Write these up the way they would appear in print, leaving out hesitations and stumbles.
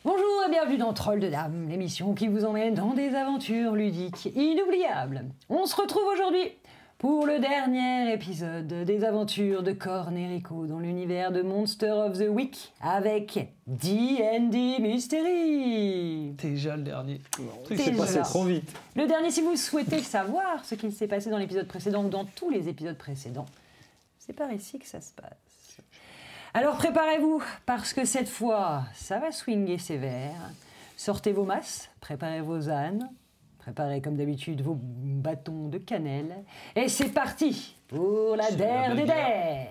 Bonjour et bienvenue dans Troll de Dames, l'émission qui vous emmène dans des aventures ludiques inoubliables. On se retrouve aujourd'hui pour le dernier épisode des aventures de Corn et Rico dans l'univers de Monster of the Week avec D&D Mystery. Déjà le dernier. Il s'est passé trop vite. Le dernier, si vous souhaitez savoir ce qui s'est passé dans l'épisode précédent ou dans tous les épisodes précédents, c'est par ici que ça se passe. Alors préparez-vous, parce que cette fois, ça va swinguer sévère. Sortez vos masses, préparez vos ânes, préparez comme d'habitude vos bâtons de cannelle. Et c'est parti pour la der des der.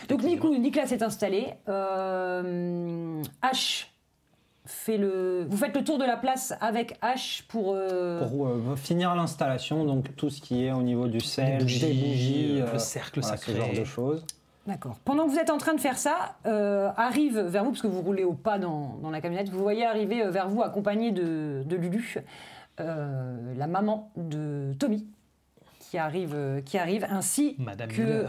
Donc Nicolas s'est installé. H vous faites le tour de la place avec H pour finir l'installation, donc tout ce qui est au niveau du sel, des bougies, le cercle sacré, ce genre de choses. D'accord. Pendant que vous êtes en train de faire ça, arrive vers vous, parce que vous roulez au pas dans la camionnette, vous voyez arriver vers vous, accompagné de Lulu, la maman de Tommy, qui arrive ainsi Madame que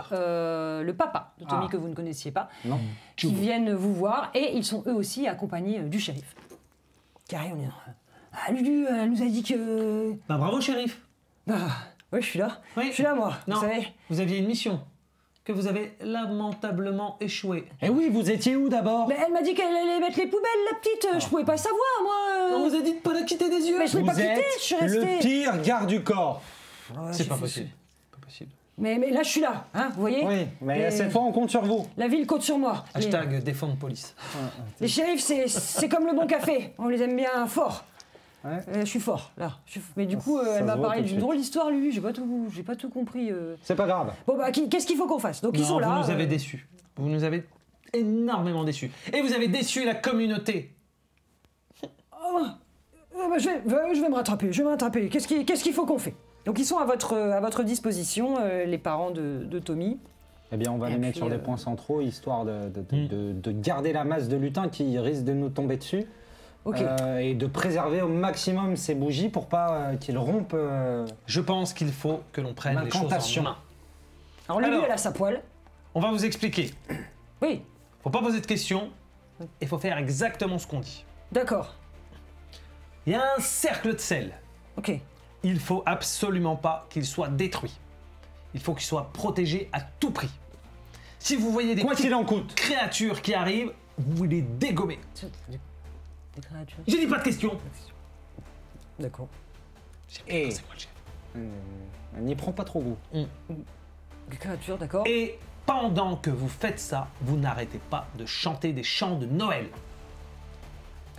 le papa de Tommy que vous ne connaissiez pas, qui viennent vous voir, et ils sont eux aussi accompagnés du shérif. Qui arrive en disant « Ah, Lulu, elle nous a dit que... » Bah bravo, shérif. Bah, ouais, je suis là. Oui. Je suis là, moi. Non, vous savez. vous aviez une mission que vous avez lamentablement échoué. Eh oui, vous étiez où d'abord? Mais elle m'a dit qu'elle allait mettre les poubelles, la petite. Je pouvais pas savoir, moi. On vous a dit de pas la quitter des yeux. Mais je l'ai pas Vous quittée, êtes je suis restée. le pire garde du corps. Ouais, C'est pas possible. Pas possible. Mais là, je suis là, hein, vous voyez. Oui, mais Et cette fois, on compte sur vous. la ville compte sur moi. Hashtag défendre police. Les shérifs, c'est comme le bon café. On les aime bien fort. Ouais. Je suis fort, là. Mais du coup, Ça elle se m'a voit parlé tout de d'une suite. drôle d'histoire, lui. J'ai pas tout compris. C'est pas grave. Bon, bah, qu'est-ce qu'il faut qu'on fasse? Donc, ils sont là. Vous nous avez déçus. Vous nous avez énormément déçus. Et vous avez déçu la communauté. Bah, je vais me rattraper. Qu'est-ce qu'il faut qu'on fait? Donc, ils sont à votre disposition, les parents de Tommy. Eh bien, on va les mettre sur les points centraux, histoire de garder la masse de lutins qui risque de nous tomber dessus. Ok. Et de préserver au maximum ces bougies pour pas qu'ils rompent. Je pense qu'il faut que l'on prenne les choses L'incantation. en main. Alors, Lulu, Alors. elle a sa poêle. On va vous expliquer. Oui, Faut pas poser de questions. Il faut faire exactement ce qu'on dit. d'accord. Il y a un cercle de sel. Ok. Il faut absolument pas qu'il soit détruit. Il faut qu'il soit protégé à tout prix. Si vous voyez des Quoi petites qu'il en coûte. créatures qui arrivent, vous les dégommez. Des créatures. J'ai dit pas de questions. D'accord. Et C'est moi le chef. n'y prend pas trop goût. Des créatures, d'accord. Et pendant que vous faites ça, vous n'arrêtez pas de chanter des chants de Noël.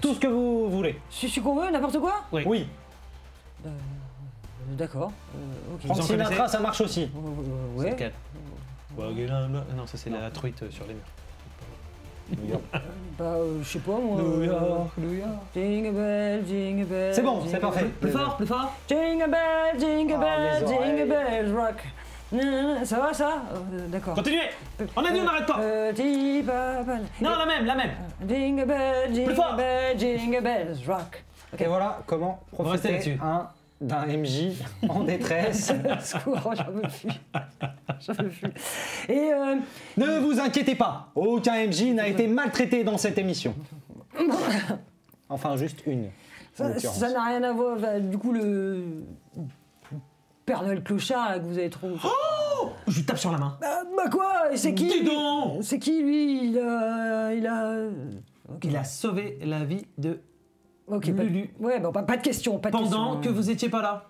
Tout ce que vous voulez. Si qu'on veut, n'importe quoi. Oui. D'accord. Ok. Vous en Frank Sinatra, connaissez ça marche aussi. C'est Ouais. lequel Non, ça c'est la truite sur les murs. Je sais pas moi. New York. Jingle bell, jingle bell. C'est bon, jingle c'est parfait. Plus fort, plus fort. Jingle bell, jingle bell, mes oreilles. jingle bell, rock. Ça va ça? D'accord. Continuez. On a dit on n'arrête pas. Petit papa. Non, la même. Jingle bell, jingle fort. bell, jingle bells, rock. Et voilà comment rester là-dessus. profiter d'un MJ en détresse. Secours, j'en veux plus. Et Ne vous inquiétez pas, aucun MJ n'a été maltraité dans cette émission. Enfin, juste une. en l'occurrence. ça n'a rien à voir. Du coup, le Père Noël clochard là, que vous avez trop. Oh, je lui tape sur la main. Bah quoi? C'est qui? Dis lui donc. C'est qui lui? Il a. Ok. Il a sauvé la vie de Ok, Lulu. Ouais, bon, pas de question, pas de pendant question. que vous étiez pas là.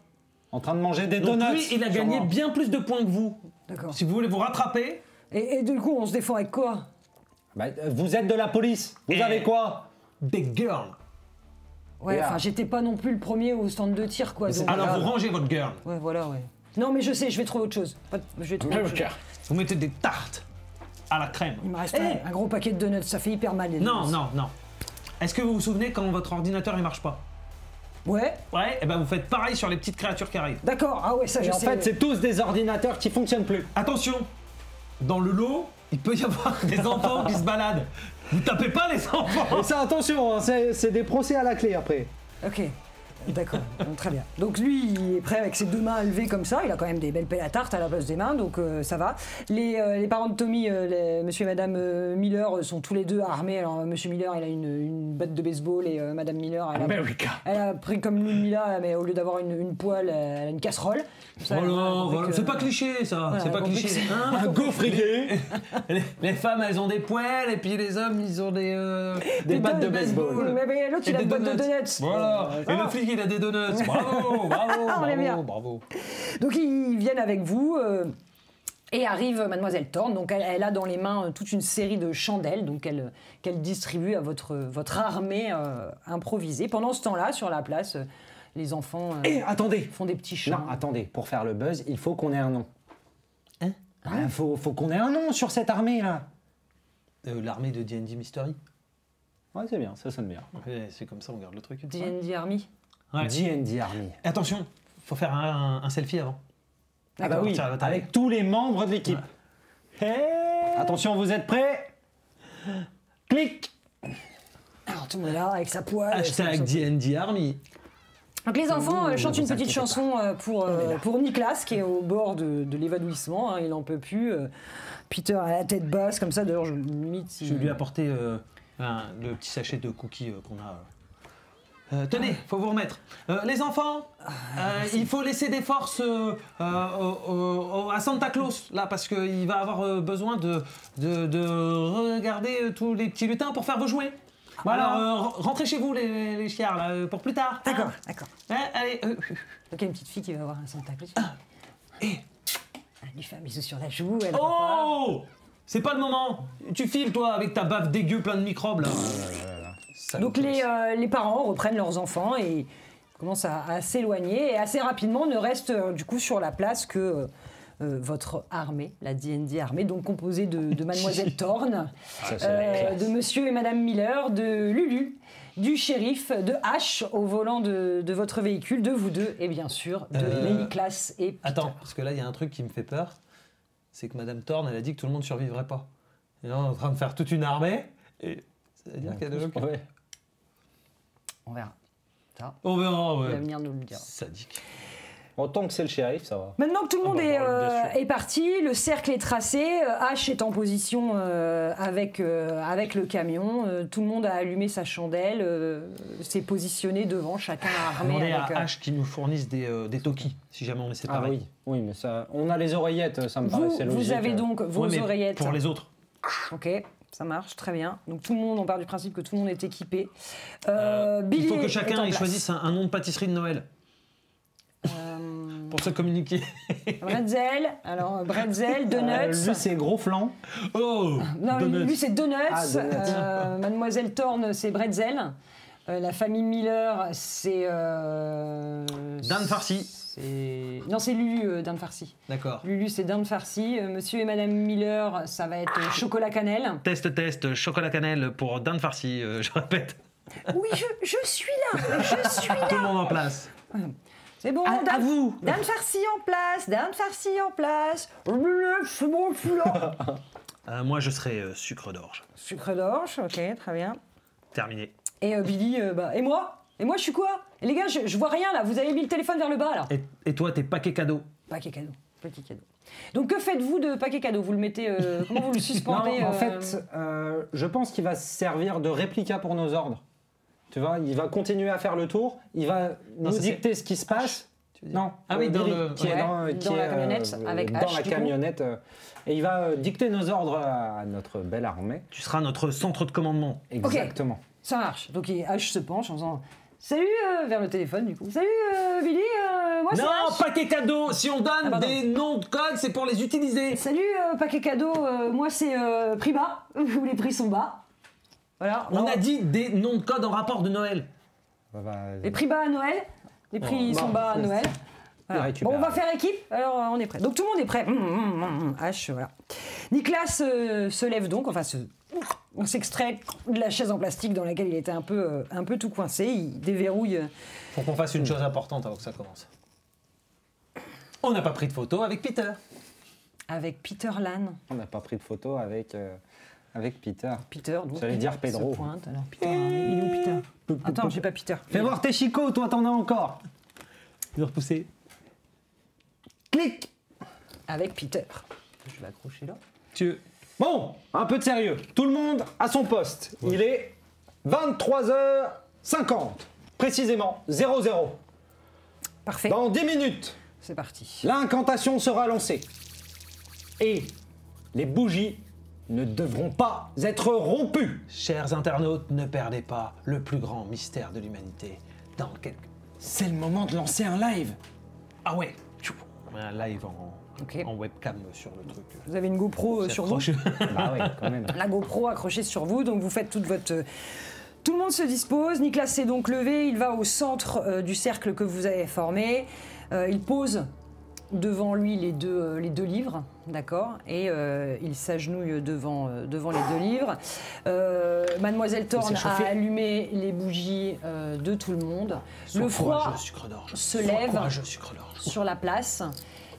En train de manger des Donc donuts. lui, il a gagné sûrement. bien plus de points que vous. D'accord. Si vous voulez vous rattraper, Et du coup, on se défend avec quoi? Bah, vous êtes de la police. Vous Et- avez quoi? des girls. Ouais, Yeah. enfin, j'étais pas non plus le premier au stand de tir, quoi. Donc, Alors voilà. vous rangez votre girl. Ouais, voilà, ouais. Non, mais je sais, je vais trouver autre chose. Je vais trouver autre chose. Vous mettez des tartes à la crème. Il me reste Eh, un gros paquet de donuts, ça fait hyper mal. les Non, donuts. non. Est-ce que vous vous souvenez quand votre ordinateur il marche pas? Ouais, Ouais, et ben vous faites pareil sur les petites créatures qui arrivent. d'accord. Ah ouais, ça, Et je en sais. fait, c'est tous des ordinateurs qui fonctionnent plus. Attention, dans le lot, il peut y avoir des enfants qui se baladent. Vous tapez pas les enfants. Et ça, attention, hein, c'est des procès à la clé après. Ok. D'accord, donc, très bien. Donc lui, il est prêt avec ses 2 mains levées comme ça. Il a quand même des belles pelles à tarte à la place des mains, donc ça va. Les parents de Tommy, monsieur et madame Miller, sont tous les deux armés. Alors monsieur Miller, il a une batte de baseball et madame Miller, elle a pris comme Lou Miller, mais au lieu d'avoir une poêle, elle a une casserole. Ça, Voilà, c'est pas cliché ça, voilà, c'est pas compris cliché. que Hein, Un gaufrier. les femmes elles ont des poêles et puis les hommes ils ont des battes de baseball. Mais l'autre, Et il a des une boîte de donuts. donuts. Voilà, et le flic il a des donuts. Bravo, On est bien. bravo. Donc ils viennent avec vous. Et arrive Mademoiselle Thorne, donc elle a dans les mains toute une série de chandelles, donc qu'elle distribue à votre armée improvisée. Pendant ce temps-là, sur la place, les enfants Attendez. font des petits chants. Non, attendez, pour faire le buzz, il faut qu'on ait un nom. Hein Faut qu'on ait un nom sur cette armée là. L'armée de D&D Mystery. Ouais, c'est bien, ça sonne bien. Ouais, c'est comme ça, on garde le truc. D&D Army. Ouais. D&D Army. Attention, faut faire un selfie avant. Ah bah oui, Tiens, attends. avec tous les membres de l'équipe. Attention, vous êtes prêts? Clic. Alors tout le monde est là avec sa poêle. Hashtag D&D Army. Donc les enfants chantent une vous petite inquiétez chanson pour Nicolas qui est au bord de l'évanouissement, hein, il n'en peut plus. Peter a la tête basse comme ça, d'ailleurs je limite si... Je vais lui apporter le petit sachet de cookies qu'on a. Tenez, faut vous remettre. Les enfants, il faut laisser des forces à Santa Claus, là, parce qu'il va avoir besoin de regarder tous les petits lutins pour faire vos jouets. Voilà. Alors, rentrez chez vous, les chiards, là, pour plus tard. D'accord, d'accord. Hein, allez. Donc il y a une petite fille qui va voir un Santa Claus. Et... Elle lui fait un bisou sur la joue, elle repart. Oh, c'est pas le moment. Tu files, toi, avec ta baffe dégueu plein de microbes, là. Donc les parents reprennent leurs enfants et commencent à s'éloigner. Et assez rapidement, ne reste du coup sur la place que votre armée, la D&D armée, donc composée de Mademoiselle Thorne, Ça, c'est la classe. de Monsieur et Madame Miller, de Lulu, du shérif, de H au volant de votre véhicule, de vous deux et bien sûr de Nicolas et Peter. Attends, parce que là, il y a un truc qui me fait peur. C'est que Madame Thorne, elle a dit que tout le monde survivrait pas. Et là, on est en train de faire toute une armée. Et ça veut dire qu'il y a des gens qui... Ouais. On verra. Ça, On verra, ouais. l'avenir nous le dira. Sadique. Autant que c'est le shérif, ça va. Maintenant que tout le monde bah, bien sûr. est parti, le cercle est tracé, H est en position avec le camion, tout le monde a allumé sa chandelle, s'est positionné devant, chacun a armé Demandez à avec... H qui nous fournissent des Toki, si jamais on est Ah séparés. oui, oui, mais ça, on a les oreillettes, ça me paraissait logique. Vous avez donc vos Ouais, mais oreillettes. pour les autres. Ok, ça marche, très bien. Donc tout le monde, on part du principe que tout le monde est équipé. Il Billy faut que est en chacun il place. choisisse un nom de pâtisserie de Noël pour se communiquer. Bretzel, alors Bretzel, Donuts. Lui, c'est gros flanc. Oh, Non, donuts. lui c'est Donuts. Ah, Donuts. Mademoiselle Thorne, c'est Bretzel. La famille Miller, c'est. Dinde farcie. Non, c'est Lulu, dinde farcie. D'accord. Lulu, c'est dinde farcie. Monsieur et Madame Miller, ça va être chocolat cannelle. Test, chocolat cannelle pour dinde farcie, je répète. Oui, je suis là. Je suis là. Tout le monde en place. C'est bon, À vous. dinde farcie en place. Dinde farcie en place. C'est bon, je suis là. Moi, je serai sucre d'orge. Sucre d'orge, ok, très bien. Terminé. Et Billy, et moi? Et moi, je suis quoi? Les gars, je vois rien là. Vous avez mis le téléphone vers le bas là. Et toi, tes paquets cadeaux? Paquet cadeau. Petit cadeau. Donc, que faites-vous de paquet cadeau? Vous le mettez. Comment vous le suspendez? Non, en fait, je pense qu'il va servir de réplica pour nos ordres. Tu vois, il va continuer à faire le tour, il va nous ça, dicter ce qui se passe. Non, Ah oui, dans Billy, le- qui est Ouais, qui dans la est, camionnette, avec dans H, la du coup. camionnette, et il va dicter nos ordres à notre belle armée. Tu seras notre centre de commandement. Exactement. Ça marche. Donc, H se penche en faisant. Salut, vers le téléphone du coup. Salut, Billy, moi c'est Non, H. paquet cadeaux. Si on donne Ah, pardon. des noms de code, c'est pour les utiliser. Salut, paquet cadeau, moi c'est prix bas, où les prix sont bas. Voilà. On Non, a dit des noms de code en rapport de Noël. les prix bas à Noël, les prix Oh, sont bon, bas à Noël. Voilà. récupère. Bon, on va faire équipe, alors on est prêt. Donc tout le monde est prêt. H, voilà. Nicolas se lève donc, enfin on s'extrait de la chaise en plastique dans laquelle il était un peu tout coincé, il déverrouille. Faut qu'on fasse une chose importante avant que ça commence. On n'a pas pris de photo avec Peter. Avec Peter Lan. On n'a pas pris de photo avec Avec Peter. Peter, donc. J'allais dire Pedro. Se pointe. Alors, Peter, il est où Peter? Attends, j'ai pas Peter. Fais voir tes chicots, toi t'en as encore. Je vais repousser. Clic. Avec Peter. Je vais accrocher là. Tu... Bon, un peu de sérieux. Tout le monde à son poste. Il est 23h50. Précisément, 00. Parfait. Dans 10 minutes, C'est parti. l'incantation sera lancée. Et les bougies ne devront pas être rompues. Chers internautes, ne perdez pas le plus grand mystère de l'humanité. Dans quelques... C'est le moment de lancer un live. Ah ouais. Un live Ok. en webcam sur le truc. Vous avez une GoPro sur vous? Bah oui, quand même. La GoPro accrochée sur vous, donc vous faites toute votre... Tout le monde se dispose, Nicolas s'est donc levé, il va au centre du cercle que vous avez formé, il pose devant lui les deux livres, d'accord, et il s'agenouille devant les deux livres. Mademoiselle Thorne a allumé les bougies de tout le monde. Le froid se lève sur la place.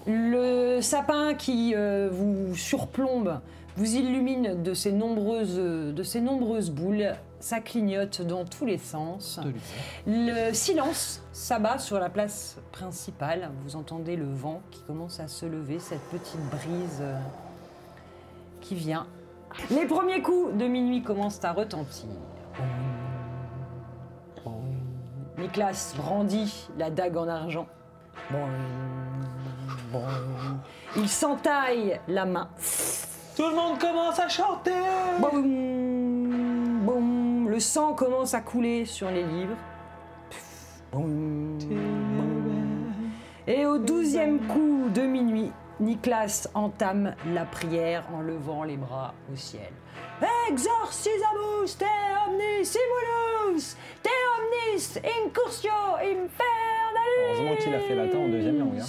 Le sapin qui vous surplombe vous illumine de ces nombreuses boules. Ça clignote dans tous les sens. Le silence s'abat sur la place principale. Vous entendez le vent qui commence à se lever, cette petite brise qui vient. Les premiers coups de minuit commencent à retentir. Nicolas brandit la dague en argent. Il s'entaille la main. Tout le monde commence à chanter. Boum, boum. Le sang commence à couler sur les livres. Boum, boum. Et au 12e coup de minuit, Nicolas entame la prière en levant les bras au ciel. Exorcisamus te omnis simulus, te omnis incursio infernalis. Heureusement qu'il a fait latin en deuxième langue.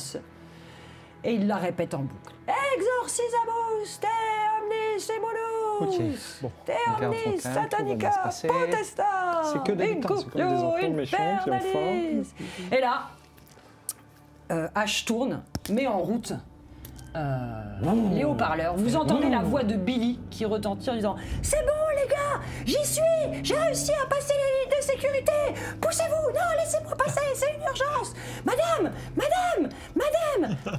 Et il la répète en boucle. Exorcisamus te omnis simulus, Bon, te on garde son omnis calme, tout va bien satanica se passer. potestas, C'est que des lutins, c'est comme des enfants méchants qui ont faim. Et là, H tourne, met en route les haut-parleurs. Vous entendez la voix de Billy qui retentit en disant « C'est bon les gars, j'y suis, j'ai réussi à passer les lignes de sécurité. Poussez-vous, non, laissez-moi passer, c'est une urgence. Madame,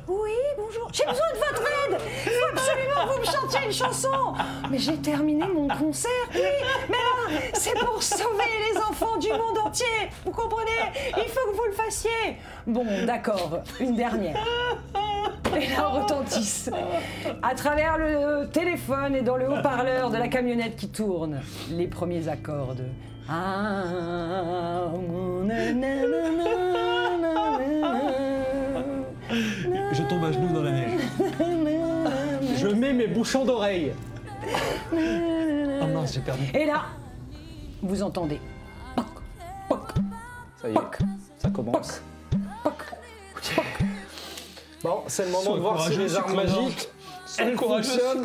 oui, bonjour, j'ai besoin de votre aide. Il faut absolument que vous me chantiez une chanson. Mais j'ai terminé mon concert, oui, mais là, c'est pour sauver les enfants du monde entier. Vous comprenez? Il faut que vous le fassiez. Bon, d'accord, une dernière. » Et là, retentissent à travers le téléphone et dans le haut-parleur de la camionnette qui tourne les premiers accords de... Je tombe à genoux dans la neige. Je mets mes bouchons d'oreille. Oh mince, j'ai perdu. Et là, vous entendez poc, poc, Ça y est, poc, ça commence. poc. Bon, c'est le moment Sois de voir si courageux, les armes sucre d'orge. magiques, elles fonctionnent.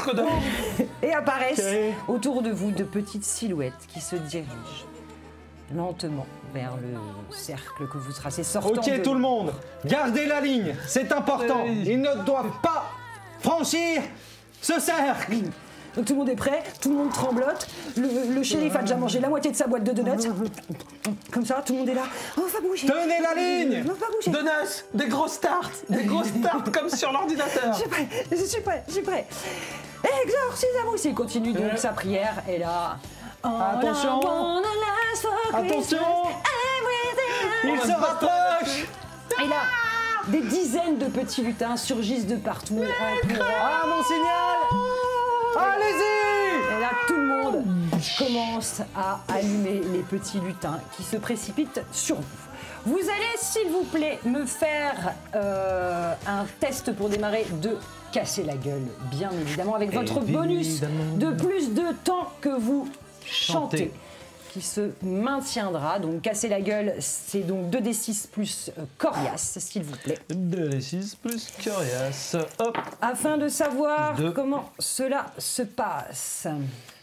Et apparaissent Ok. autour de vous de petites silhouettes qui se dirigent lentement vers le cercle que vous tracez. Sortant Ok, de... tout le monde, gardez la ligne, c'est important. Ils ne doivent pas franchir ce cercle. Donc tout le monde est prêt, tout le monde tremblote. Le shérif a déjà mangé la moitié de sa boîte de donuts. Comme ça, tout le monde est là. On va bouger. Tenez la ligne. On va bouger. Donuts, des grosses tartes comme sur l'ordinateur. Je suis prêt. Exorcisamus. Il continue donc sa prière et là... Attention. Attention. Il se rapproche. Et là, des dizaines de petits lutins surgissent de partout. En courant. Ah, mon signal. Allez-y. Et là, tout le monde commence à allumer les petits lutins qui se précipitent sur vous. Vous allez, s'il vous plaît, me faire un test pour démarrer de casser la gueule, bien évidemment, avec votre bonus de plus de temps que vous chantez, qui se maintiendra. Donc, casser la gueule, c'est donc 2d6 plus coriace, s'il vous plaît. 2d6 plus coriace. Hop. Afin de savoir Deux. comment cela se passe.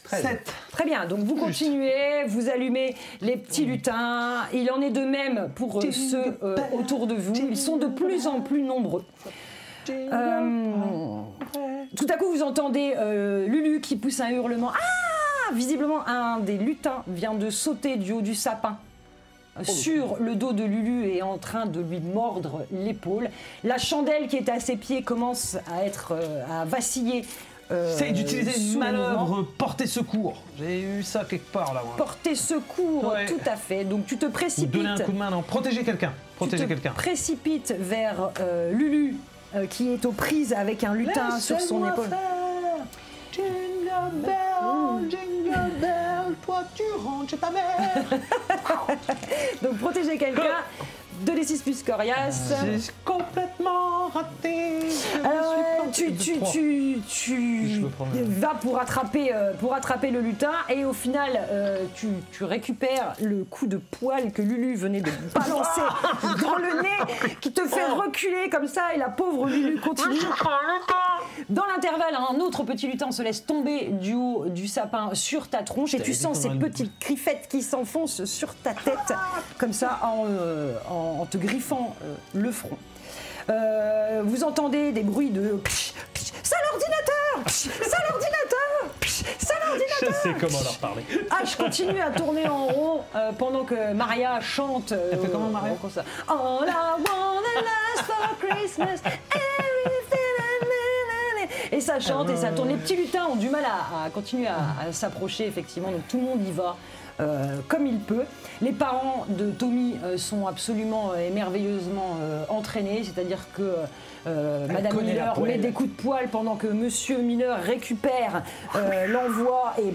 7. Très bien, donc vous continuez, vous allumez les petits lutins. Il en est de même pour ceux autour de vous. Ils sont de plus en plus nombreux. Tout à coup, vous entendez Lulu qui pousse un hurlement. Ah! visiblement, un des lutins vient de sauter du haut du sapin sur le dos de Lulu et est en train de lui mordre l'épaule. La chandelle qui est à ses pieds commence à vaciller. Essaye d'utiliser sous une le mouvement. manœuvre porter secours. J'ai eu ça quelque part là. Moi. Porter secours, Ouais. tout à fait. Donc tu te Ou précipites. donner un coup de main, non. Protéger quelqu'un. Protéger quelqu'un. Précipite vers Lulu qui est aux prises avec un lutin sur son épaule. Jingle bell, toi tu rentres chez ta mère. Donc protéger quelqu'un. 2d6 plus coriace. C'est complètement raté. Alors, tu Je me prends le- vas pour attraper le lutin et au final tu récupères le coup de poil que Lulu venait de balancer dans le nez qui te fait reculer comme ça et la pauvre Lulu continue. Dans l'intervalle, un autre petit lutin se laisse tomber du haut du sapin sur ta tronche et tu sens ces petites griffettes qui s'enfoncent sur ta tête comme ça en te griffant le front. Vous entendez des bruits de ça l'ordinateur, ça l'ordinateur, ça l'ordinateur. Je sais comment leur parler. Je continue à tourner en rond pendant que Maria chante. Elle fait comment, Maria? comme ça. All I wanna last for Christmas, everything I need. Et ça chante et ça tourne. Les petits lutins ont du mal à continuer à s'approcher effectivement, donc tout le monde y va. Comme il peut. Les parents de Tommy sont absolument et merveilleusement entraînés, c'est-à-dire que Madame connaît la Miller poêle. met des coups de poil pendant que Monsieur Miller récupère l'envoi et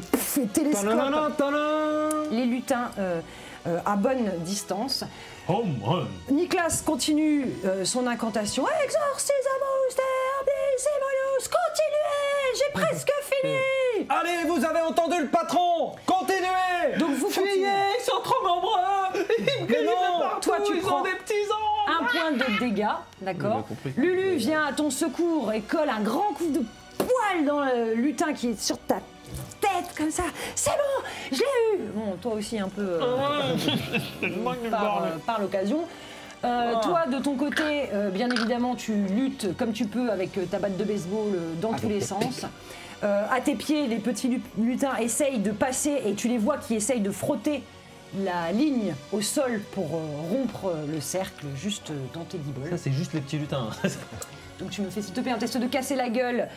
télescope les lutins à bonne distance. Home run. Nicolas continue son incantation. Exorcismus Terbissimus, continuez, j'ai presque fini. Allez, vous avez entendu le patron. Continuez. Donc vous continuez. Ils sont trop nombreux. Ils Mais non, partout, toi, tu ils prends ont des petits ans. Un point de dégâts, On d'accord. a compris. Lulu vient à ton secours et colle un grand coup de poil dans le lutin qui est sur ta tête comme ça. C'est bon, je l'ai eu. Bon, toi aussi un peu par l'occasion. Toi, de ton côté, bien évidemment, tu luttes comme tu peux avec ta batte de baseball dans tous les sens. À tes pieds, les petits lutins essayent de passer et tu les vois qui essayent de frotter la ligne au sol pour rompre le cercle juste dans tes guibolles. Ça, c'est juste les petits lutins. Donc tu me fais s'il te plaît un test de casser la gueule.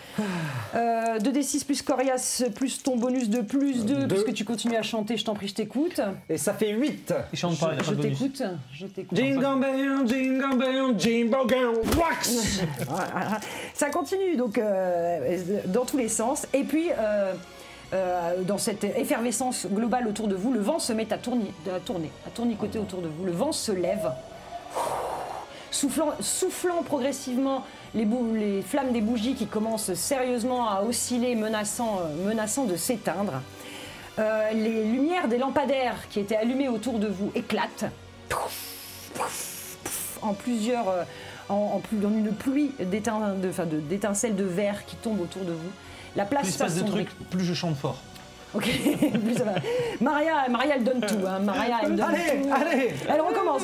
2d6 plus coriace plus ton bonus de plus 2 puisque tu continues à chanter, je t'en prie, je t'écoute. Et ça fait 8. Ils chantent pas, il a Je pas de bonus. t'écoute, je t'écoute. Jingle bell, jingle bell, wax. Voilà. Ça continue donc dans tous les sens. Et puis dans cette effervescence globale autour de vous, le vent se met à tournicoter autour de vous. Le vent se lève, soufflant progressivement les flammes des bougies qui commencent sérieusement à osciller, menaçant de s'éteindre. Les lumières des lampadaires qui étaient allumées autour de vous éclatent en dans une pluie d'étincelles de verre qui tombent autour de vous. La place Plus il se passe de s'assombrit. trucs, plus je chante fort. Ok, plus ça va. Maria, elle donne tout. Hein. Maria, elle donne tout. Allez. Elle recommence.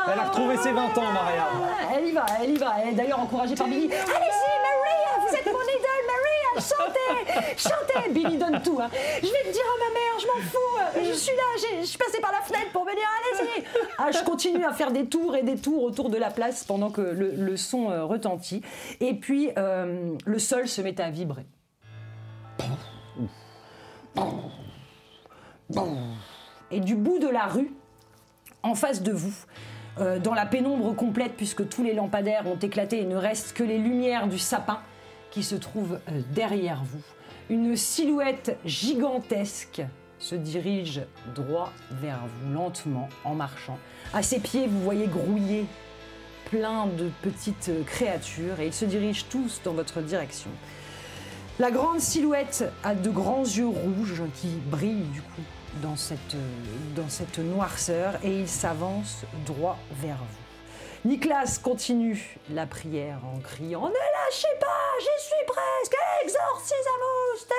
Elle a retrouvé ses 20 ans, Maria. Elle y va. Elle est d'ailleurs encouragée par Billy. Allez-y, Maria, vous êtes mon idole, Maria, chantez. Billy donne tout. Hein. Je vais le dire à ma mère, je m'en fous. Je suis là, je suis passée par la fenêtre pour venir. Allez-y. Je continue à faire des tours et des tours autour de la place pendant que le son retentit. Et puis, le sol se met à vibrer. Et du bout de la rue, en face de vous, dans la pénombre complète, puisque tous les lampadaires ont éclaté, il ne reste que les lumières du sapin qui se trouvent derrière vous. Une silhouette gigantesque se dirige droit vers vous, lentement, en marchant. À ses pieds, vous voyez grouiller plein de petites créatures et ils se dirigent tous dans votre direction. La grande silhouette a de grands yeux rouges qui brillent du coup dans cette noirceur et il s'avance droit vers vous. Nicolas continue la prière en criant « Ne lâchez pas, j'y suis presque, exorcisamos te !»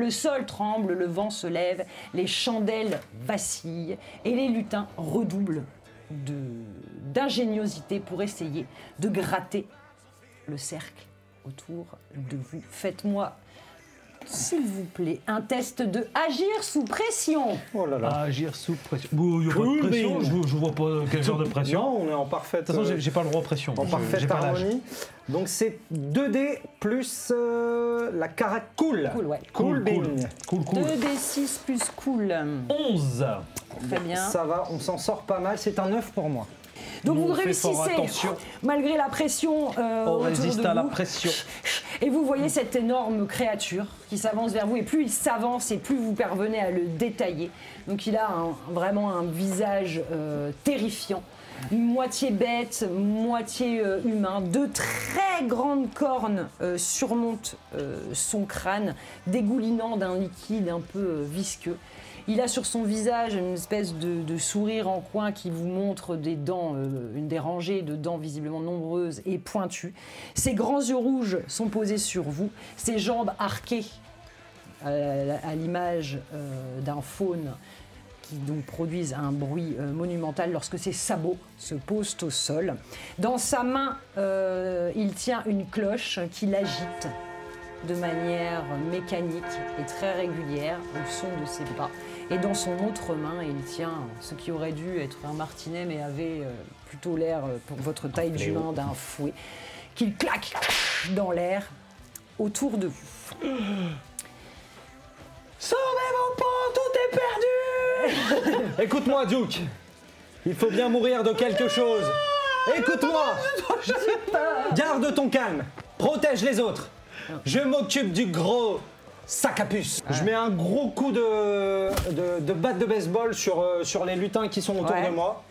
Le sol tremble, le vent se lève, les chandelles vacillent et les lutins redoublent d'ingéniosité pour essayer de gratter le cercle autour de vous. Faites-moi s'il vous plaît, un test de agir sous pression. Oh là là. Agir sous pression. Bon, il n'y a pas de pression, je vois pas quel genre de pression. Non, on est en parfaite. De toute façon, j'ai pas le droit pression. En J'ai parfaite pas l'âge. harmonie. Donc c'est 2D plus la carac cool. Cool, ouais. Cool, Cool, bean. Cool. 2d6 plus cool. 11. Très bien. Ça va, on s'en sort pas mal. C'est un 9 pour moi. Donc Nous, vous on fait fort réussissez, attention. malgré la pression On autour résiste de à la vous. pression. Et vous voyez cette énorme créature qui s'avance vers vous, et plus il s'avance et plus vous parvenez à le détailler. Donc il a vraiment un visage terrifiant, moitié bête, moitié humain. Deux très grandes cornes surmontent son crâne, dégoulinant d'un liquide un peu visqueux. Il a sur son visage une espèce de sourire en coin qui vous montre des dents, des rangées de dents visiblement nombreuses et pointues. Ses grands yeux rouges sont posés sur vous, ses jambes arquées à l'image d'un faune qui donc produisent un bruit monumental lorsque ses sabots se posent au sol. Dans sa main, il tient une cloche qu'il agite de manière mécanique et très régulière au son de ses pas. Et dans son autre main, il tient ce qui aurait dû être un martinet, mais avait plutôt l'air, pour votre taille d'humain, d'un fouet, qu'il claque dans l'air autour de vous. Sauvez mon pan, tout est perdu. Écoute-moi, Duke. Il faut bien mourir de quelque chose. Écoute-moi. Garde ton calme. Protège les autres. Je m'occupe du gros sac à puce. Je mets un gros coup de batte de baseball sur les lutins qui sont autour Ouais. de moi.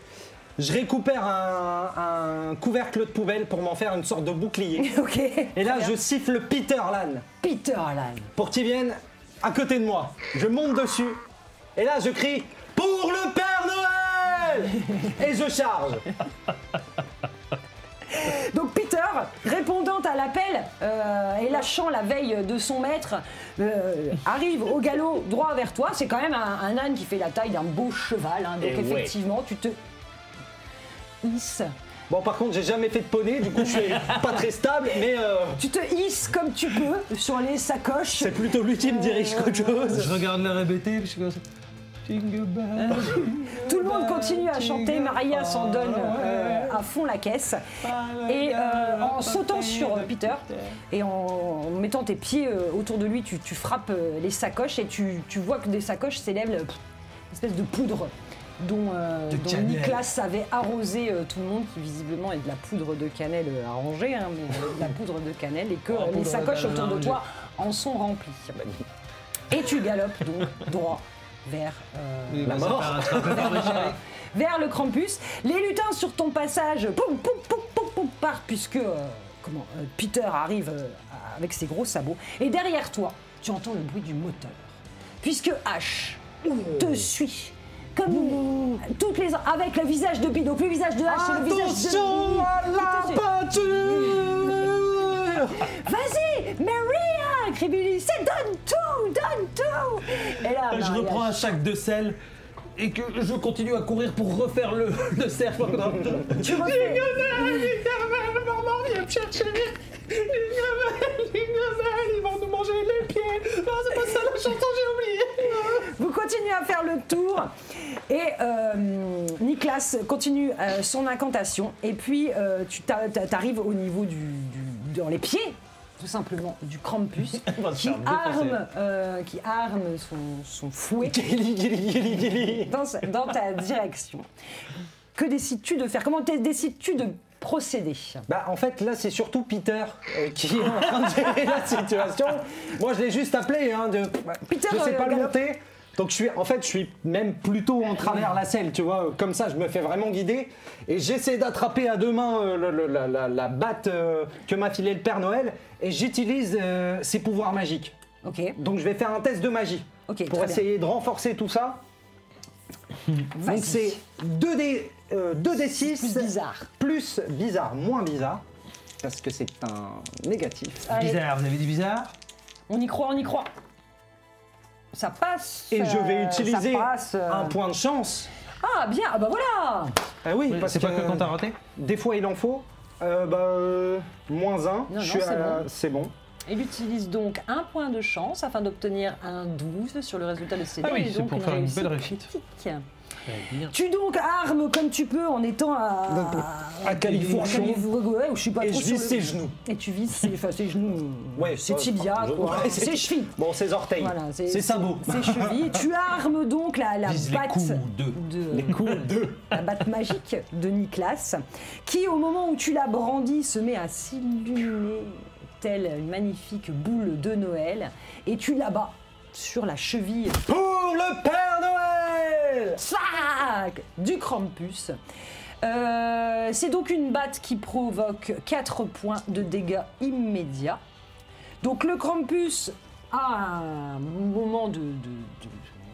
Je récupère un couvercle de poubelle pour m'en faire une sorte de bouclier. Ok. Et là, je siffle Peter Lan Peter Allen. pour qu'il vienne à côté de moi. Je monte dessus. Et là, je crie « Pour le Père Noël !» Et je charge. Donc Peter, répondant à l'appel et lâchant la veille de son maître, arrive au galop droit vers toi. C'est quand même un âne qui fait la taille d'un beau cheval. Hein. Donc Et ouais. effectivement, tu te hisses. Bon, par contre, j'ai jamais fait de poney, du coup, je suis pas très stable, mais Tu te hisses comme tu peux sur les sacoches. c'est plutôt lui qui me dirige qu'autre chose. Je regarde la répéter, puis je suis comme ça. Jingle bell. Tout le monde continue à chanter. Maria s'en donne à fond la caisse. Et en sautant sur Peter et en mettant tes pieds autour de lui, tu frappes les sacoches et tu vois que des sacoches s'élèvent une espèce de poudre dont cannelle. Nicolas avait arrosé tout le monde, qui visiblement est de la poudre de cannelle arrangée, hein, mais de la poudre de cannelle, et que Oh, les poudre de sacoches cannelle autour de arrangée. toi en sont remplies. Et tu galopes donc droit vers Il La va se mort. faire attraper par le shérif. vers le Krampus. Les lutins sur ton passage, poum, poum, poum, poum, poum, partent puisque Peter arrive avec ses gros sabots. Et derrière toi, tu entends le bruit du moteur. Puisque Ash te suit. Comme toutes les avec le visage de Bido, le visage de Ash et le visage de Attention à la peinture. Vas-y, Maria, crie Billy, c'est donne tout. Et là, Je Maria, reprends un sac de sel et que je continue à courir pour refaire le cerf. tu refais. Maman vient me chercher. Ils vont nous manger les pieds. Non, c'est pas ça la chanson, j'ai oublié. Vous continuez à faire le tour et Nicolas continue son incantation et puis tu t'arrives au niveau dans les pieds tout simplement du Krampus va se qui faire défoncer. arme son fouet dans ta direction. Que décides-tu de faire? Comment décides-tu de procéder? Bah, en fait, là, c'est surtout Peter qui est en train de gérer la situation. Moi, je l'ai juste appelé. Hein, Peter, je sais pas le galope. monter. Donc, je suis même plutôt en travers la selle, tu vois. Comme ça, je me fais vraiment guider. Et j'essaie d'attraper à deux mains la batte que m'a filé le Père Noël. Et j'utilise ses pouvoirs magiques. Ok, Donc, je vais faire un test de magie. Ok, pour très bien. essayer de renforcer tout ça. vas-y. Donc, c'est 2d6 Plus bizarre. plus bizarre, moins bizarre. Parce que c'est un négatif. Allez, Bizarre, vous avez dit bizarre? on y croit. Ça passe. Et je vais utiliser ça passe, un point de chance. Ah bien, ah bah voilà. Ah oui, parce C'est pas que quand t'as raté? des fois il en faut. -1. non, Je suis c'est bon. c'est bon. Il utilise donc un point de chance afin d'obtenir un 12 sur le résultat de ses dés. Ah oui, et c'est donc pour faire une belle réussite réussite. critique. Très bien. Tu donc armes comme tu peux en étant À califourchon. Ouais, ou je suis pas Et trop je sur vise le- ses genoux. Et tu vises ses genoux. Ouais, ses ça, tibias, je- quoi. ouais, Ses chevilles. Bon, ses orteils. Voilà, ses sabots. Ses chevilles. Tu armes donc la Vise les batte coudes. Les coudes. la batte magique de Nicolas, qui au moment où tu la brandis se met à s'illuminer telle une magnifique boule de Noël, et tu la bats sur la cheville Pour le Père Noël. Slack du Krampus. C'est donc une batte qui provoque 4 points de dégâts immédiats. Donc le Krampus a un moment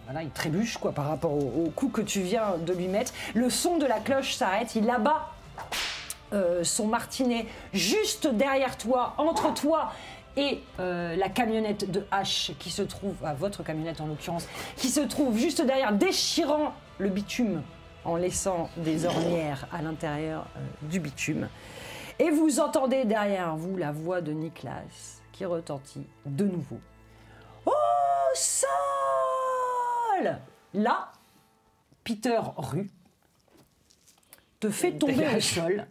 voilà, il trébuche quoi, par rapport au coup que tu viens de lui mettre. Le son de la cloche s'arrête, il abat son martinet juste derrière toi, entre toi et la camionnette de H qui se trouve, votre camionnette en l'occurrence, qui se trouve juste derrière, déchirant le bitume en laissant des ornières à l'intérieur du bitume. Et vous entendez derrière vous la voix de Nicolas qui retentit de nouveau. Au sol! Là, Peter Rue te fait tomber au sol.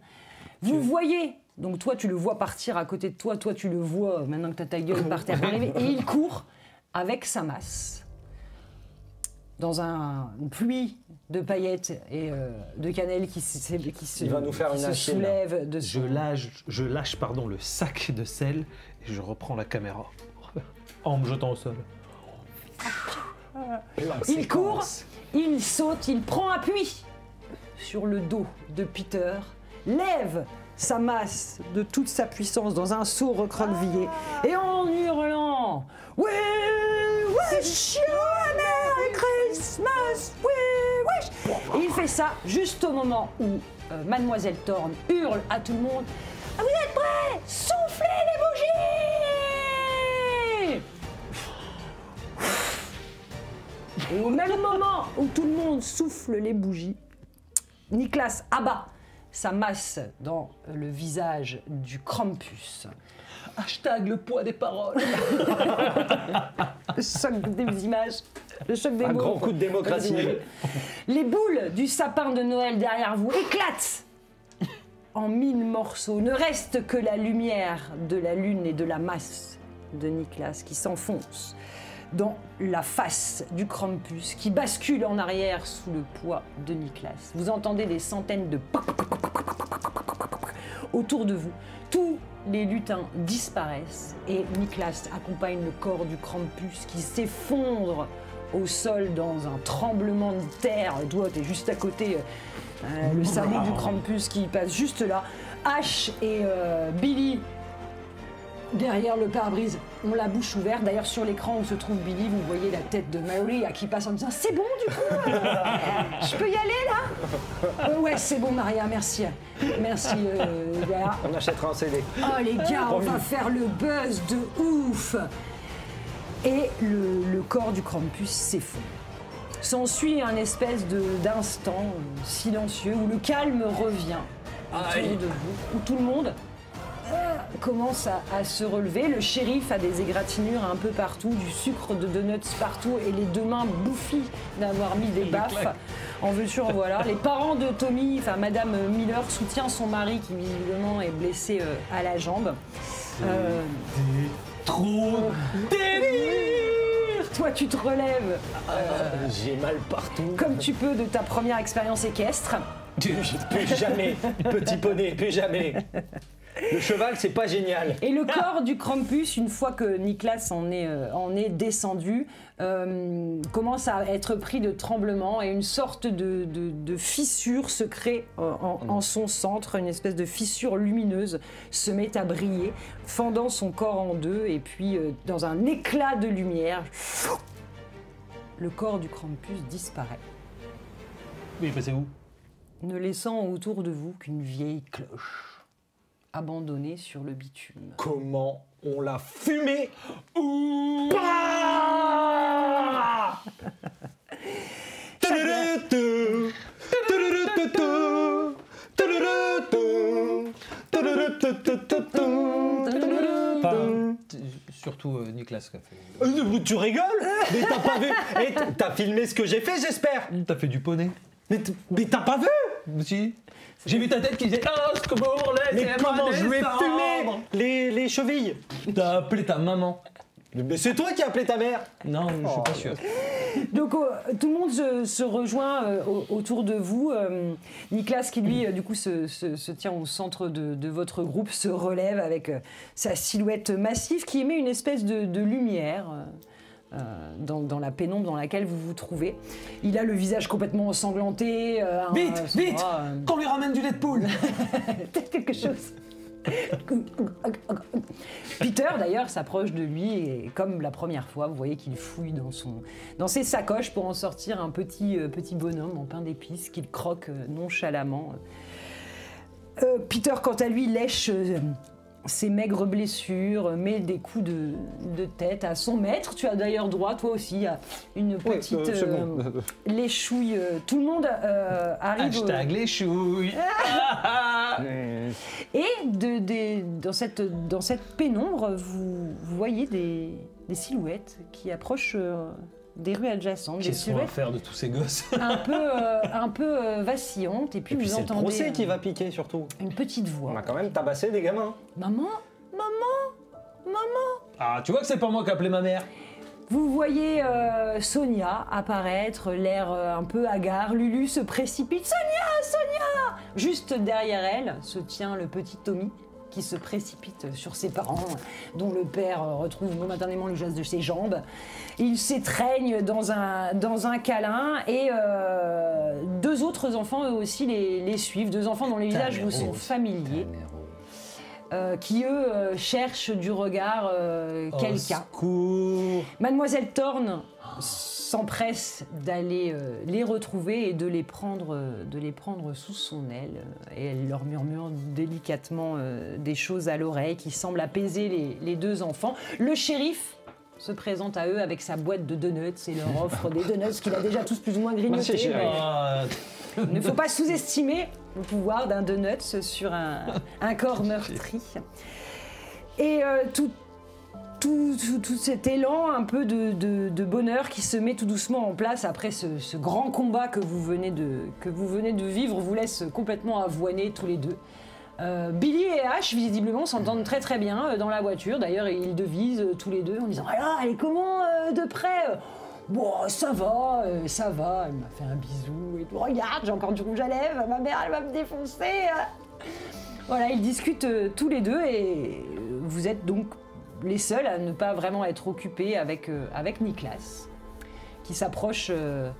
Vous voyez, donc toi tu le vois partir à côté de toi, toi tu le vois maintenant que t'as ta gueule par terre arriver, et il court avec sa masse dans une pluie de paillettes et de cannelle qui se Il va nous faire une achienne, là. soulève de Je lâche le sac de sel et je reprends la caméra en me jetant au sol. Il court, il saute, il prend appui sur le dos de Peter, lève sa masse de toute sa puissance dans un saut recroquevillé et en hurlant We wish you a Merry Christmas, we wish. Et il fait ça juste au moment où Mademoiselle Thorne hurle à tout le monde Vous êtes prêts? Soufflez les bougies! Et au même moment où tout le monde souffle les bougies, Nicolas abat sa masse dans le visage du Krampus. Hashtag le poids des paroles. Le choc des images, le choc des mots. Un grand coup de démocratie. Les boules du sapin de Noël derrière vous éclatent en 1000 morceaux. Ne reste que la lumière de la lune et de la masse de Nicolas qui s'enfonce dans la face du Krampus qui bascule en arrière sous le poids de Nicolas. Vous entendez des centaines de autour de vous. Tous les lutins disparaissent et Nicolas accompagne le corps du Krampus qui s'effondre au sol dans un tremblement de terre. Toi, t'es juste à côté, le sabot du Krampus qui passe juste là. Ash et Billy derrière le pare-brise ont la bouche ouverte. D'ailleurs, sur l'écran où se trouve Billy, vous voyez la tête de Maria qui passe en disant « C'est bon, du coup je peux y aller, là ?» Ouais, c'est bon, Maria, merci. Merci, gars. On achètera un CD. Oh, les gars, on va faire le buzz de ouf. Et le corps du Krampus s'effondre. S'ensuit un espèce d'instant silencieux où le calme revient autour de vous, où tout le monde commence à se relever. Le shérif a des égratignures un peu partout, du sucre de donuts partout et les deux mains bouffies d'avoir mis des baffes. En veux-tu, en voilà. Les parents de Tommy, enfin Madame Miller, soutient son mari qui visiblement est blessé à la jambe. Trop délire. Toi, tu te relèves J'ai mal partout. comme tu peux de ta première expérience équestre. Plus jamais. Petit poney, plus jamais. Le cheval, c'est pas génial. Et le corps du Krampus, une fois que Nicolas en est descendu, commence à être pris de tremblements et une sorte de fissure se crée en son centre, une espèce de fissure lumineuse se met à briller, fendant son corps en deux et puis dans un éclat de lumière, le corps du Krampus disparaît, Oui, passez où? ne laissant autour de vous qu'une vieille cloche abandonnée sur le bitume. Comment on l'a fumé. Surtout Nicolas qui a fait. Tu rigoles? Mais t'as pas vu? Eh, t'as filmé ce que j'ai fait, j'espère? T'as fait du poney. Mais t'as pas vu? Si. J'ai vu ta tête qui disait oh, ce que pour les Mais comment je lui ai fumé les chevilles? T'as appelé ta maman. Mais c'est toi qui as appelé ta mère. Non, je suis pas sûr. Donc tout le monde se rejoint autour de vous. Nicolas qui lui du coup se tient au centre de votre groupe, se relève avec sa silhouette massive qui émet une espèce de lumière dans la pénombre dans laquelle vous vous trouvez. Il a le visage complètement ensanglanté. Vite qu'on lui ramène du lait de poule. Peut-être quelque chose. Peter d'ailleurs s'approche de lui et comme la première fois, vous voyez qu'il fouille dans ses sacoches pour en sortir un petit bonhomme en pain d'épices qu'il croque nonchalamment. Peter quant à lui lèche ses maigres blessures, met des coups de tête à son maître. Tu as d'ailleurs droit toi aussi à une petite léchouille. Tout le monde arrive. Hashtag léchouille. Et dans cette pénombre, vous voyez des silhouettes qui approchent des rues adjacentes. Qu'est-ce qu'on va faire de tous ces gosses? un peu vacillantes. Et puis vous c'est entendez le procès qui va piquer surtout. une petite voix. On a quand même tabassé des gamins. Maman. Ah, tu vois que c'est pas moi qui ai appelé ma mère. Vous voyez Sonia apparaître, l'air un peu hagard. Lulu se précipite. Sonia! Juste derrière elle se tient le petit Tommy qui se précipite sur ses parents, dont le père retrouve momentanément le geste de ses jambes. Ils s'étreignent dans un câlin et deux autres enfants eux aussi les suivent. Deux enfants dont les visages vous sont familiers. Qui eux cherchent du regard quelqu'un. Secours. Mademoiselle Thorne s'empresse d'aller les retrouver et de les prendre sous son aile. Et elle leur murmure délicatement des choses à l'oreille qui semblent apaiser les deux enfants. Le shérif se présente à eux avec sa boîte de donuts et leur offre des donuts qu'il a déjà tous plus ou moins grignotés. Il ne faut pas sous-estimer le pouvoir d'un donut sur un corps meurtri. Et tout cet élan un peu de bonheur qui se met tout doucement en place après ce grand combat que vous venez de vivre vous laisse complètement avoinés tous les deux. Billy et Ash visiblement s'entendent très très bien dans la voiture. D'ailleurs ils devisent tous les deux en disant alors elle est comment de près? Bon, ça va, elle m'a fait un bisou et tout. Regarde, j'ai encore du rouge à lèvres, ma mère, elle va me défoncer. Voilà, ils discutent tous les deux et vous êtes donc les seuls à ne pas vraiment être occupés avec Nicolas, qui s'approche de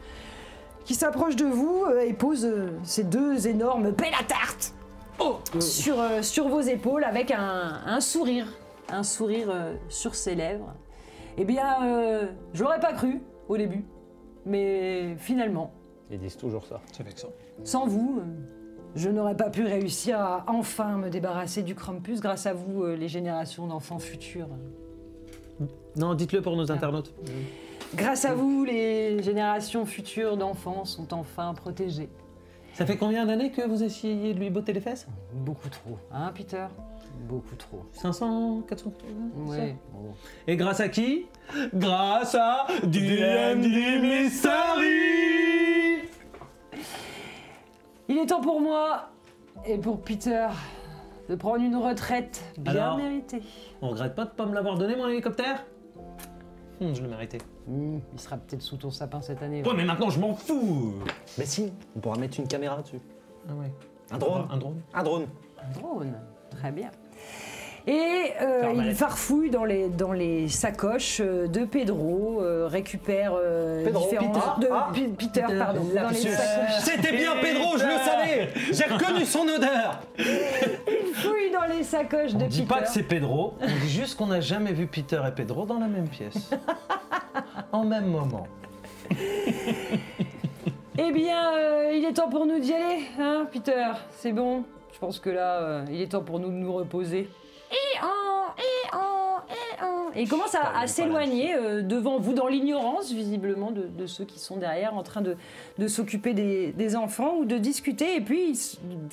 vous et pose ses deux énormes pelles à tarte sur vos épaules avec un sourire sur ses lèvres. Eh bien, je l'aurais pas cru au début, mais finalement, Ils disent toujours ça. C'est vexant. sans vous, je n'aurais pas pu réussir à enfin me débarrasser du Krampus grâce à vous, les générations d'enfants futurs. Non, dites-le pour nos internautes. Grâce à vous, les générations futures d'enfants sont enfin protégées. Ça fait combien d'années que vous essayez de lui botter les fesses? Beaucoup trop, hein Peter? Beaucoup trop. 500, 400? Ouais. Et grâce à qui? Grâce à D&D Mystery. Il est temps pour moi et pour Peter de prendre une retraite bien Alors méritée. On regrette pas de pas me l'avoir donné, mon hélicoptère? Je le méritais. Il sera peut-être sous ton sapin cette année. Ouais, mais maintenant je m'en fous. Mais si, on pourra mettre une caméra dessus. Ah ouais. Un drone. Un drone. Un drone. Un drone, très bien. Et il farfouille dans les sacoches de Pedro, récupère Pedro, différents... Peter. Peter, pardon. Dans les sacoches. C'était bien Pedro, je le savais. J'ai reconnu son odeur. Il fouille dans les sacoches de On dit Peter. pas que c'est Pedro, on dit juste qu'on n'a jamais vu Peter et Pedro dans la même pièce. En même moment. Eh bien, il est temps pour nous d'y aller, hein, Peter? C'est bon. Je pense que là, il est temps pour nous de nous reposer. Et il commence à s'éloigner devant vous, dans l'ignorance, visiblement, de ceux qui sont derrière, en train de s'occuper des enfants ou de discuter. Et puis, il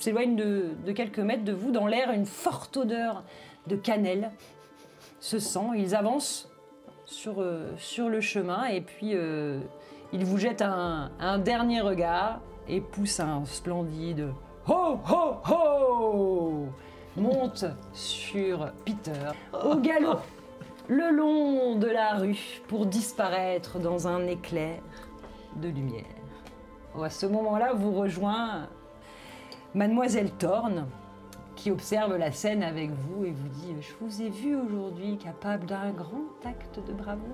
s'éloigne de quelques mètres de vous, dans l'air, une forte odeur de cannelle. se sent. Ils avancent sur le chemin et puis ils vous jettent un dernier regard et poussent un splendide « Ho, ho, ho !» monte sur Peter au galop le long de la rue pour disparaître dans un éclair de lumière. À ce moment-là, vous rejoint Mademoiselle Thorne qui observe la scène avec vous et vous dit « Je vous ai vu aujourd'hui capable d'un grand acte de bravoure.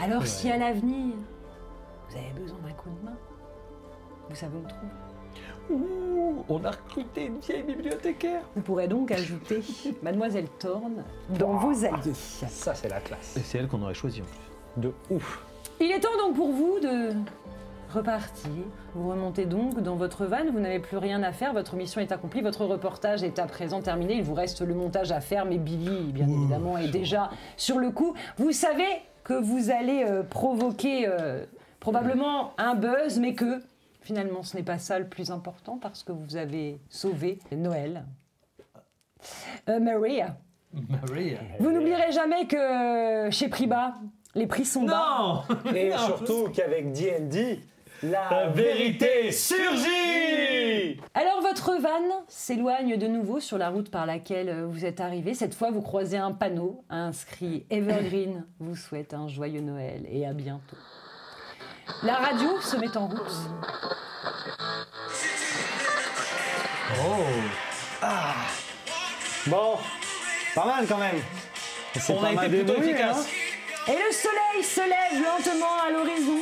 Alors si à l'avenir, vous avez besoin d'un coup de main, vous savez où me trouver. » Ouh, on a recruté une vieille bibliothécaire. Vous pourrez donc ajouter Mademoiselle Thorne dans vos alliés. Ça, c'est la classe. Et c'est elle qu'on aurait choisi en plus. De ouf. Il est temps donc pour vous de repartir. Vous remontez donc dans votre van, vous n'avez plus rien à faire, votre mission est accomplie, votre reportage est à présent terminé, il vous reste le montage à faire, mais Billy, bien évidemment, est déjà sur le coup. Vous savez que vous allez provoquer probablement un buzz, mais que finalement ce n'est pas ça le plus important parce que vous avez sauvé Noël. Maria. Maria. Vous n'oublierez jamais que chez Priba, les prix sont bas. Non. Et Non. surtout qu'avec D&D, la vérité surgit. Alors votre van s'éloigne de nouveau sur la route par laquelle vous êtes arrivé. Cette fois, vous croisez un panneau inscrit « Evergreen vous souhaite un joyeux Noël et à bientôt ». La radio se met en route. Bon, pas mal quand même. On a été plutôt efficace. Et le soleil se lève lentement à l'horizon,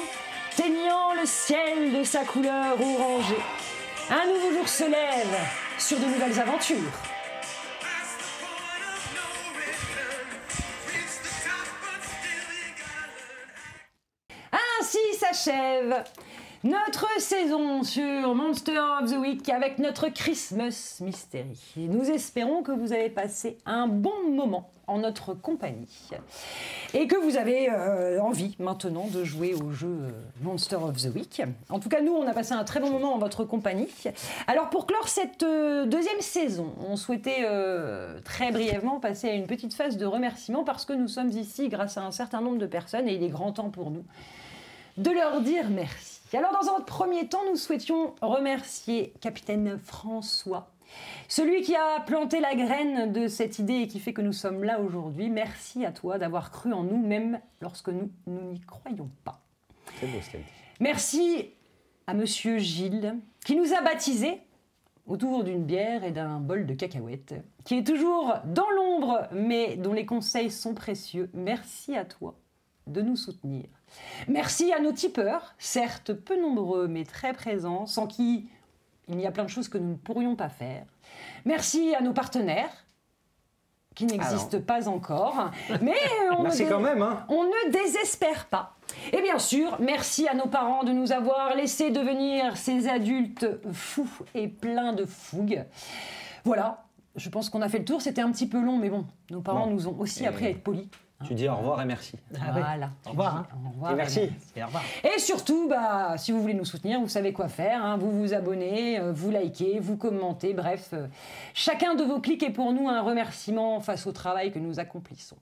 teignant le ciel de sa couleur orangée. Un nouveau jour se lève sur de nouvelles aventures. Ainsi s'achève notre saison sur Monster of the Week avec notre Christmas Mystery. Nous espérons que vous avez passé un bon moment en notre compagnie et que vous avez envie maintenant de jouer au jeu Monster of the Week. En tout cas, nous, on a passé un très bon moment en votre compagnie. Alors, pour clore cette deuxième saison, on souhaitait très brièvement passer à une petite phase de remerciement parce que nous sommes ici grâce à un certain nombre de personnes et il est grand temps pour nous de leur dire merci. Alors, dans un premier temps, nous souhaitions remercier Capitaine François, celui qui a planté la graine de cette idée et qui fait que nous sommes là aujourd'hui. Merci à toi d'avoir cru en nous, même lorsque nous n'y croyons pas. C'est beau ce qu'elle dit. Merci à Monsieur Gilles, qui nous a baptisés autour d'une bière et d'un bol de cacahuètes, qui est toujours dans l'ombre, mais dont les conseils sont précieux. Merci à toi de nous soutenir. Merci à nos tipeurs, certes peu nombreux, mais très présents, sans qui il y a plein de choses que nous ne pourrions pas faire. Merci à nos partenaires, qui n'existent pas encore, mais Merci quand même, hein. on ne désespère pas. Et bien sûr, merci à nos parents de nous avoir laissé devenir ces adultes fous et pleins de fougue. Voilà, je pense qu'on a fait le tour, c'était un petit peu long, mais bon, nos parents nous ont aussi appris à être polis. Tu dis au revoir et merci. Voilà. Au revoir, hein. Au revoir Et merci. Et au revoir. Et surtout, si vous voulez nous soutenir, vous savez quoi faire. Hein. Vous vous abonnez, vous likez, vous commentez. Bref, chacun de vos clics est pour nous un remerciement face au travail que nous accomplissons.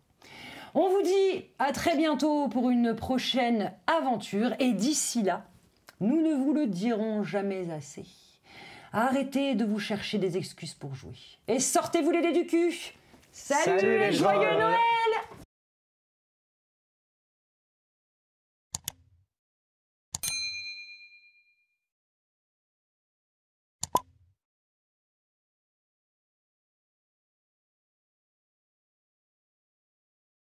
On vous dit à très bientôt pour une prochaine aventure. Et d'ici là, nous ne vous le dirons jamais assez. Arrêtez de vous chercher des excuses pour jouer. Et sortez-vous les dés du cul. Salut Salut les joyeux joyeux Noël!